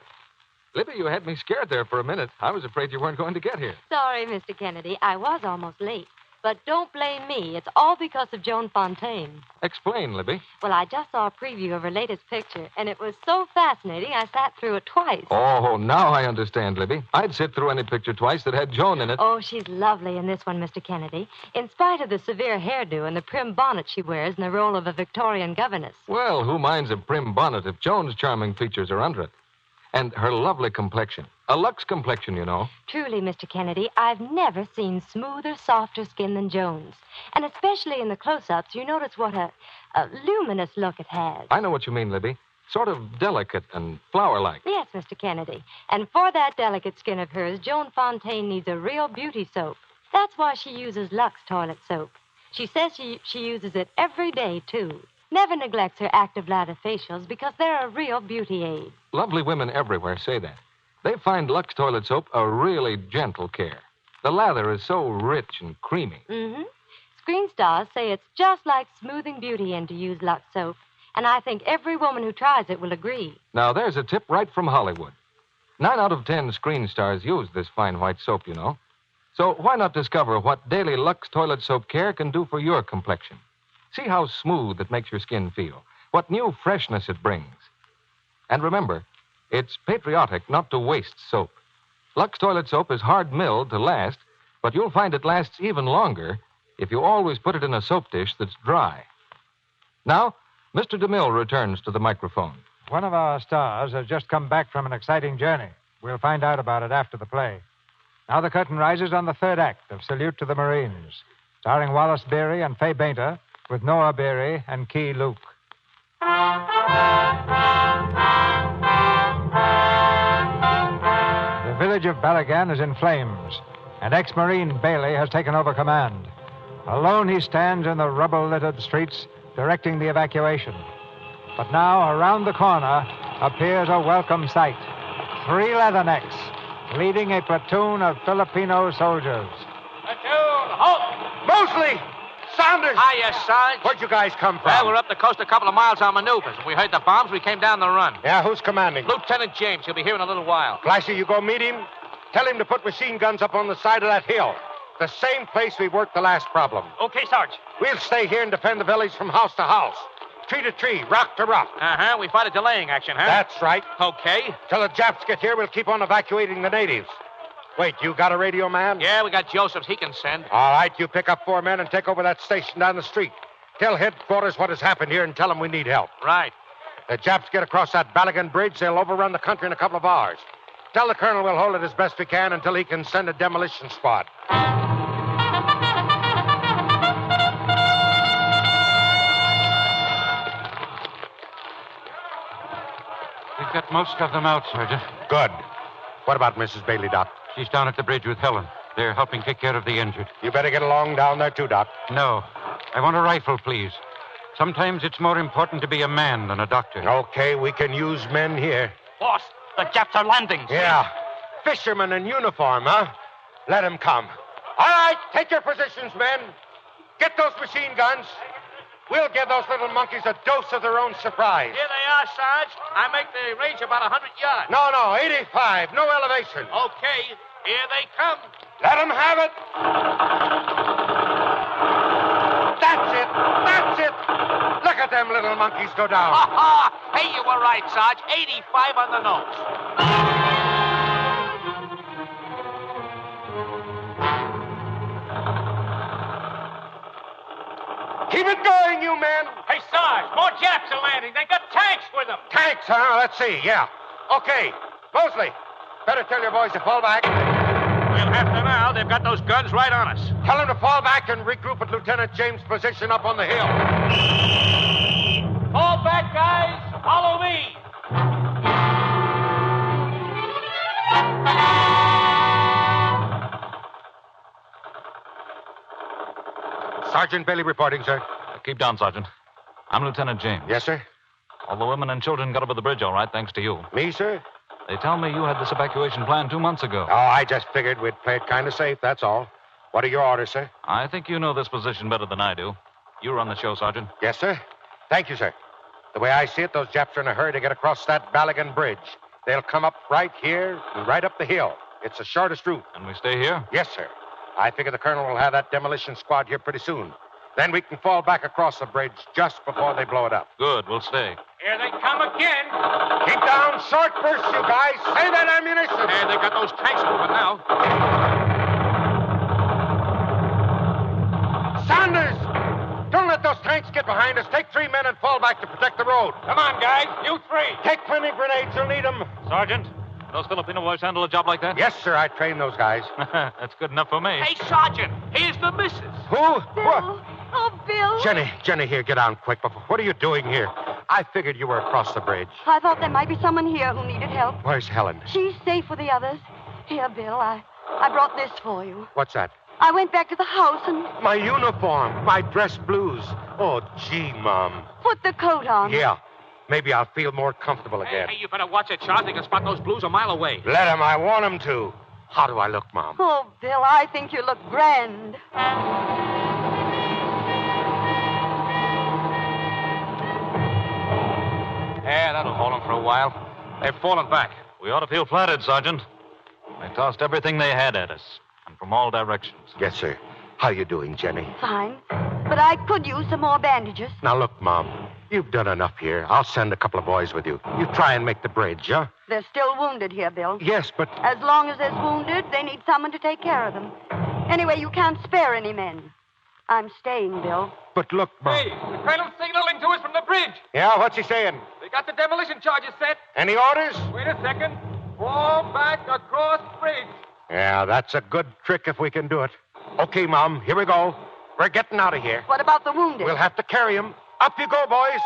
Libby, you had me scared there for a minute. I was afraid you weren't going to get here. Sorry, Mr. Kennedy. I was almost late. But don't blame me. It's all because of Joan Fontaine. Explain, Libby. Well, I just saw a preview of her latest picture, and it was so fascinating I sat through it twice. Oh, now I understand, Libby. I'd sit through any picture twice that had Joan in it. Oh, she's lovely in this one, Mr. Kennedy. In spite of the severe hairdo and the prim bonnet she wears in the role of a Victorian governess. Well, who minds a prim bonnet if Joan's charming features are under it? And her lovely complexion. A Lux complexion, you know. Truly, Mr. Kennedy, I've never seen smoother, softer skin than Joan's. And especially in the close-ups, you notice what a luminous look it has. I know what you mean, Libby. Sort of delicate and flower-like. Yes, Mr. Kennedy. And for that delicate skin of hers, Joan Fontaine needs a real beauty soap. That's why she uses Lux toilet soap. She says she uses it every day, too. Never neglects her active lather facials because they're a real beauty aid. Lovely women everywhere say that. They find Lux toilet soap a really gentle care. The lather is so rich and creamy. Mm-hmm. Screen stars say it's just like smoothing beauty in to use Lux soap. And I think every woman who tries it will agree. Now, there's a tip right from Hollywood. 9 out of 10 screen stars use this fine white soap, you know. So why not discover what daily Lux toilet soap care can do for your complexion? See how smooth it makes your skin feel, what new freshness it brings. And remember, it's patriotic not to waste soap. Lux toilet soap is hard milled to last, But you'll find it lasts even longer if you always put it in a soap dish that's dry. Now, Mr. DeMille returns to the microphone. One of our stars has just come back from an exciting journey. We'll find out about it after the play. Now the curtain rises on the third act of Salute to the Marines, starring Wallace Beery and Fay Bainter, with Noah Beery and Key Luke. The village of Balagan is in flames, and ex-Marine Bailey has taken over command. Alone he stands in the rubble-littered streets, directing the evacuation. But now, around the corner, appears a welcome sight. 3 leathernecks, leading a platoon of Filipino soldiers. Platoon, halt! Mosley! Saunders! Hiya, Sarge. Where'd you guys come from? Well, we're up the coast a couple of miles on maneuvers. When we heard the bombs, we came down the run. Yeah, who's commanding? Lieutenant James. He'll be here in a little while. Flashy, you go meet him. Tell him to put machine guns up on the side of that hill. The same place we worked the last problem. Okay, Sarge. We'll stay here and defend the village from house to house. Tree to tree, rock to rock. Uh-huh. We fight a delaying action, huh? That's right. Okay. Till the Japs get here, we'll keep on evacuating the natives. Wait, you got a radio man? Yeah, we got Joseph's. He can send. All right, you pick up 4 men and take over that station down the street. Tell headquarters what has happened here and tell them we need help. Right. The Japs get across that Balagan Bridge, they'll overrun the country in a couple of hours. Tell the colonel we'll hold it as best we can until he can send a demolition squad. We've got most of them out, Sergeant. Good. What about Mrs. Bailey, Doc? She's down at the bridge with Helen. They're helping take care of the injured. You better get along down there, too, Doc. No. I want a rifle, please. Sometimes it's more important to be a man than a doctor. Okay, we can use men here. Boss, the Japs are landing. Yeah. Fishermen in uniform, huh? Let them come. All right, take your positions, men. Get those machine guns. We'll give those little monkeys a dose of their own surprise. Here they are, Sarge. I make the range about 100 yards. No, 85. No elevation. Okay, here they come. Let them have it. That's it. Look at them little monkeys go down. Hey, you were right, Sarge. 85 on the nose. Keep it going, you men. Hey, Sarge, more Japs are landing. They got tanks with them. Tanks, huh? Let's see, yeah. Okay. Mosley, better tell your boys to fall back. We'll have to now. They've got those guns right on us. Tell them to fall back and regroup at Lieutenant James' position up on the hill. Fall back, guys. Follow me. Sergeant Bailey reporting, sir. Keep down, Sergeant. I'm Lieutenant James. Yes, sir. All the women and children got over the bridge all right, thanks to you. Me, sir? They tell me you had this evacuation plan 2 months ago. Oh, I just figured we'd play it kind of safe, that's all. What are your orders, sir? I think you know this position better than I do. You run the show, Sergeant. Yes, sir. Thank you, sir. The way I see it, those Japs are in a hurry to get across that Balagan Bridge. They'll come up right here and right up the hill. It's the shortest route. And we stay here? Yes, sir. I figure the colonel will have that demolition squad here pretty soon. Then we can fall back across the bridge just before they blow it up. Good, we'll stay. Here they come again. Keep down, short bursts, you guys. Save that ammunition. Hey, they got those tanks moving now. Saunders! Don't let those tanks get behind us. Take 3 men and fall back to protect the road. Come on, guys. You 3. Take plenty of grenades. You'll need them. Sergeant, those Filipino boys handle a job like that? Yes, sir. I trained those guys. That's good enough for me. Hey, Sergeant, here's the missus. Who? Bill. What? Oh, Bill. Jenny, here, get down quick. What are you doing here? I figured you were across the bridge. I thought there might be someone here who needed help. Where's Helen? She's safe with the others. Here, Bill, I brought this for you. What's that? I went back to the house and... My uniform. My dress blues. Oh, gee, Mom. Put the coat on. Yeah. Maybe I'll feel more comfortable again. Hey, you better watch it, Charles. They can spot those blues a mile away. Let them. I want them to. How do I look, Mom? Oh, Bill, I think you look grand. Yeah, that'll hold them for a while. They've fallen back. We ought to feel flattered, Sergeant. They tossed everything they had at us, and from all directions. Yes, sir. How you doing, Jenny? Fine. But I could use some more bandages. Now, look, Mom. You've done enough here. I'll send a couple of boys with you. You try and make the bridge, huh? They're still wounded here, Bill. Yes, but... As long as there's wounded, they need someone to take care of them. Anyway, you can't spare any men. I'm staying, Bill. But look, Mom. Hey, the colonel's signaling to us from the bridge. Yeah, what's he saying? They got the demolition charges set. Any orders? Wait a second. Fall back across bridge. Yeah, that's a good trick if we can do it. Okay, Mom, here we go. We're getting out of here. What about the wounded? We'll have to carry him. Up you go, boys.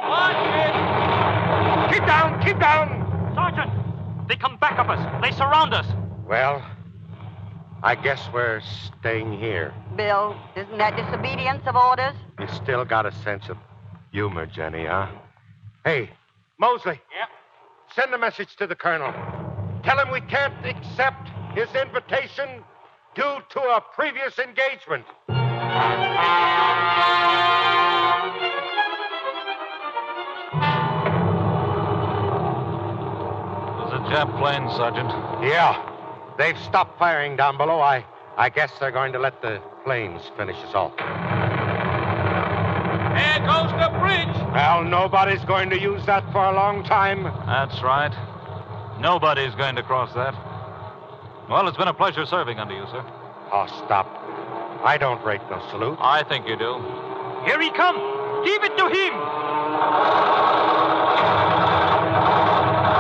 Watch it. Keep down, keep down. Sergeant, they come back of us. They surround us. Well, I guess we're staying here. Bill, isn't that disobedience of orders? You still got a sense of humor, Jenny, huh? Hey, Mosley. Yeah? Send a message to the colonel. Tell him we can't accept his invitation due to a previous engagement. There's a Jap plane, Sergeant. Yeah. They've stopped firing down below. I guess they're going to let the planes finish us off. There goes the bridge. Well, nobody's going to use that for a long time. That's right. Nobody's going to cross that. Well, it's been a pleasure serving under you, sir. Oh, stop. I don't rate no salute. I think you do. Here he comes. Give it to him.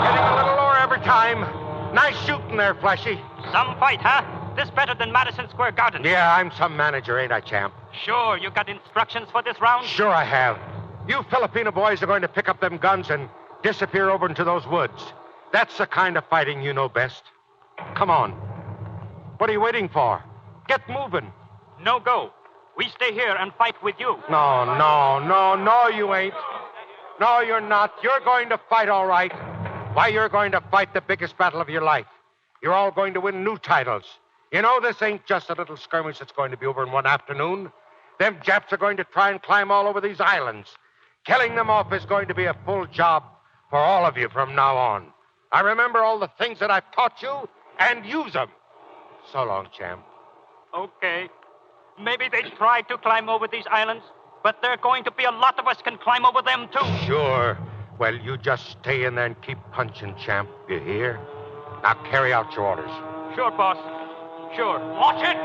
Getting a little lower every time. Nice shooting there, Fleshy. Some fight, huh? This better than Madison Square Garden. Yeah, I'm some manager, ain't I, champ? Sure, you got instructions for this round? Sure I have. You Filipino boys are going to pick up them guns and disappear over into those woods. That's the kind of fighting you know best. Come on. What are you waiting for? Get moving. No go. We stay here and fight with you. No, you ain't. No, you're not. You're going to fight, all right. Why, you're going to fight the biggest battle of your life. You're all going to win new titles. You know, this ain't just a little skirmish that's going to be over in one afternoon. Them Japs are going to try and climb all over these islands. Killing them off is going to be a full job for all of you from now on. I remember all the things that I've taught you and use them. So long, champ. Okay. Maybe they tried to climb over these islands, but there are going to be a lot of us can climb over them, too. Sure. Well, you just stay in there and keep punching, champ. You hear? Now carry out your orders. Sure, boss. Sure. Watch it!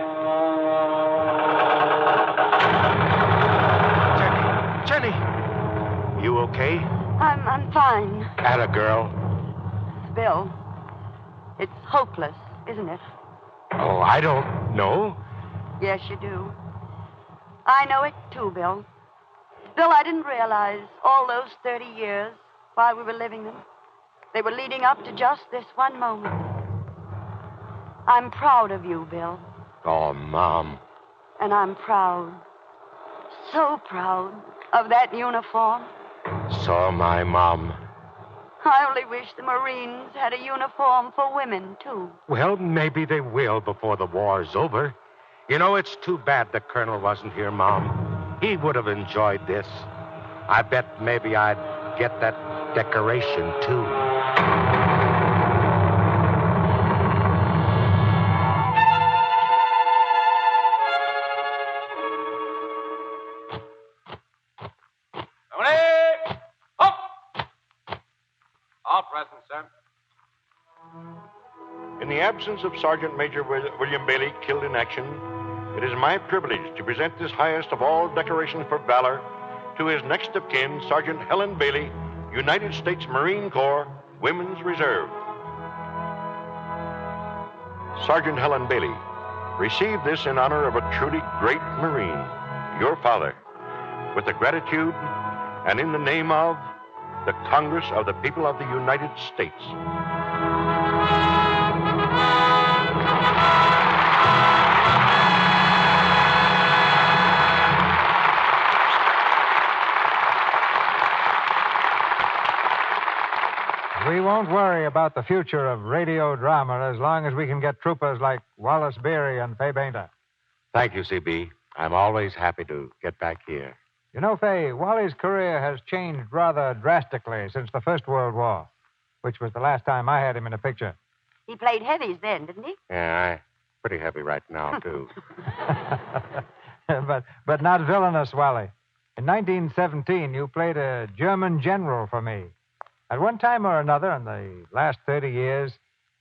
Jenny! You okay? I'm fine. Atta girl. Bill, it's hopeless, isn't it? Oh, I don't know. Yes, you do. I know it too, Bill. Bill, I didn't realize all those 30 years while we were living them, they were leading up to just this one moment. I'm proud of you, Bill. Oh, Mom. And I'm proud, so proud of that uniform. So am I, Mom. I only wish the Marines had a uniform for women, too. Well, maybe they will before the war's over. You know, it's too bad the Colonel wasn't here, Mom. He would have enjoyed this. I bet maybe I'd get that decoration, too. All present, sir. In the absence of Sergeant Major William Bailey, killed in action, it is my privilege to present this highest of all decorations for valor to his next of kin, Sergeant Helen Bailey, United States Marine Corps, Women's Reserve. Sergeant Helen Bailey, receive this in honor of a truly great Marine, your father, with the gratitude and in the name of the Congress of the People of the United States. We won't worry about the future of radio drama as long as we can get troopers like Wallace Beery and Fay Bainter. Thank you, CB. I'm always happy to get back here. You know, Fay, Wally's career has changed rather drastically since the First World War, which was the last time I had him in a picture. He played heavies then, didn't he? Yeah, I'm pretty heavy right now, too. but not villainous, Wally. In 1917, you played a German general for me. At one time or another in the last 30 years,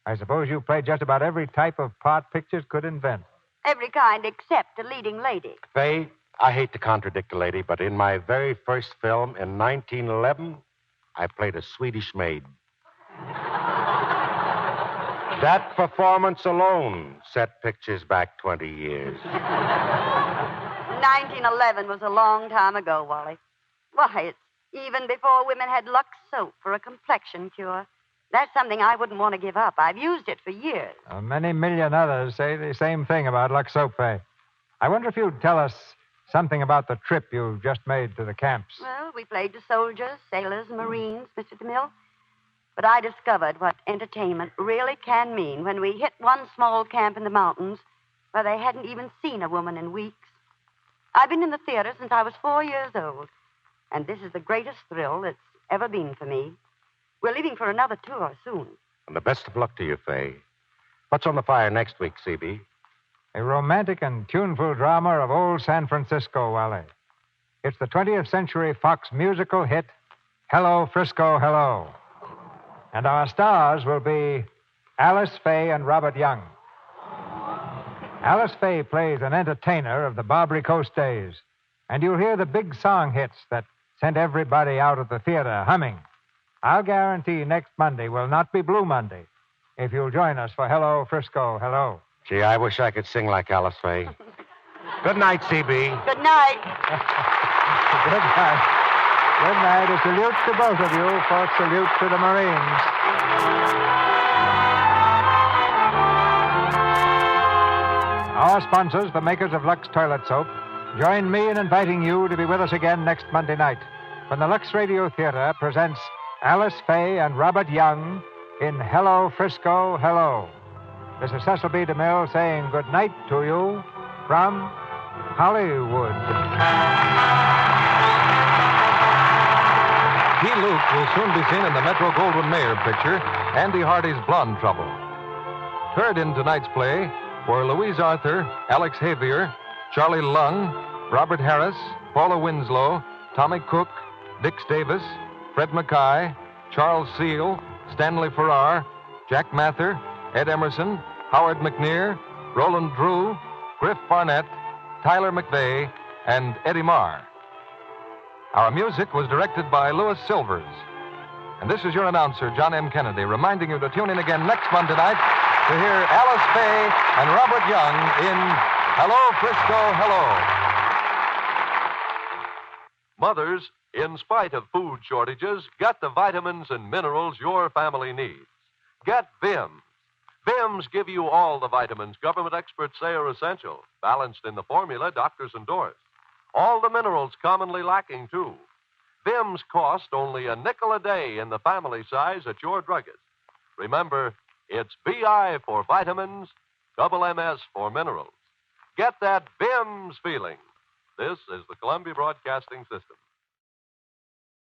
I suppose you played just about every type of part pictures could invent. Every kind except a leading lady. Faye, I hate to contradict a lady, but in my very first film in 1911, I played a Swedish maid. That performance alone set pictures back 20 years. 1911 was a long time ago, Wally. Why, it's even before women had Lux soap for a complexion cure. That's something I wouldn't want to give up. I've used it for years. Many million others say the same thing about Lux soap, Faye. I wonder if you'd tell us something about the trip you just made to the camps. Well, we played to soldiers, sailors, Marines, Mr. DeMille. But I discovered what entertainment really can mean when we hit one small camp in the mountains where they hadn't even seen a woman in weeks. I've been in the theater since I was 4 years old, and this is the greatest thrill that's ever been for me. We're leaving for another tour soon. And the best of luck to you, Faye. What's on the fire next week, CB? A romantic and tuneful drama of old San Francisco, Wally. It's the 20th Century Fox musical hit, Hello, Frisco, Hello. And our stars will be Alice Faye and Robert Young. Alice Faye plays an entertainer of the Barbary Coast days, and you'll hear the big song hits that sent everybody out of the theater humming. I'll guarantee next Monday will not be Blue Monday if you'll join us for Hello, Frisco, Hello. Gee, I wish I could sing like Alice Faye. Good night, CB. Good night. Good night. Good night. A salute to both of you for salute to the Marines. Our sponsors, the makers of Lux Toilet Soap, join me in inviting you to be with us again next Monday night when the Lux Radio Theater presents Alice Faye and Robert Young in Hello, Frisco, Hello. This is Cecil B. DeMille saying good night to you from Hollywood. Key Luke will soon be seen in the Metro-Goldwyn-Mayer picture, Andy Hardy's Blonde Trouble. Heard in tonight's play were Louise Arthur, Alex Xavier, Charlie Lung, Robert Harris, Paula Winslow, Tommy Cook, Dix Davis, Fred Mackay, Charles Seal, Stanley Farrar, Jack Mather, Ed Emerson, Howard McNear, Roland Drew, Griff Barnett, Tyler McVeigh, and Eddie Marr. Our music was directed by Louis Silvers. And this is your announcer, John M. Kennedy, reminding you to tune in again next Monday night to hear Alice Faye and Robert Young in Hello, Frisco, Hello. Mothers, in spite of food shortages, get the vitamins and minerals your family needs. Get Vims. Vims give you all the vitamins government experts say are essential, balanced in the formula doctors endorse. All the minerals commonly lacking, too. Vims cost only a nickel a day in the family size at your druggist. Remember, it's BI for vitamins, double MS for minerals. Get that Vims feeling. This is the Columbia Broadcasting System.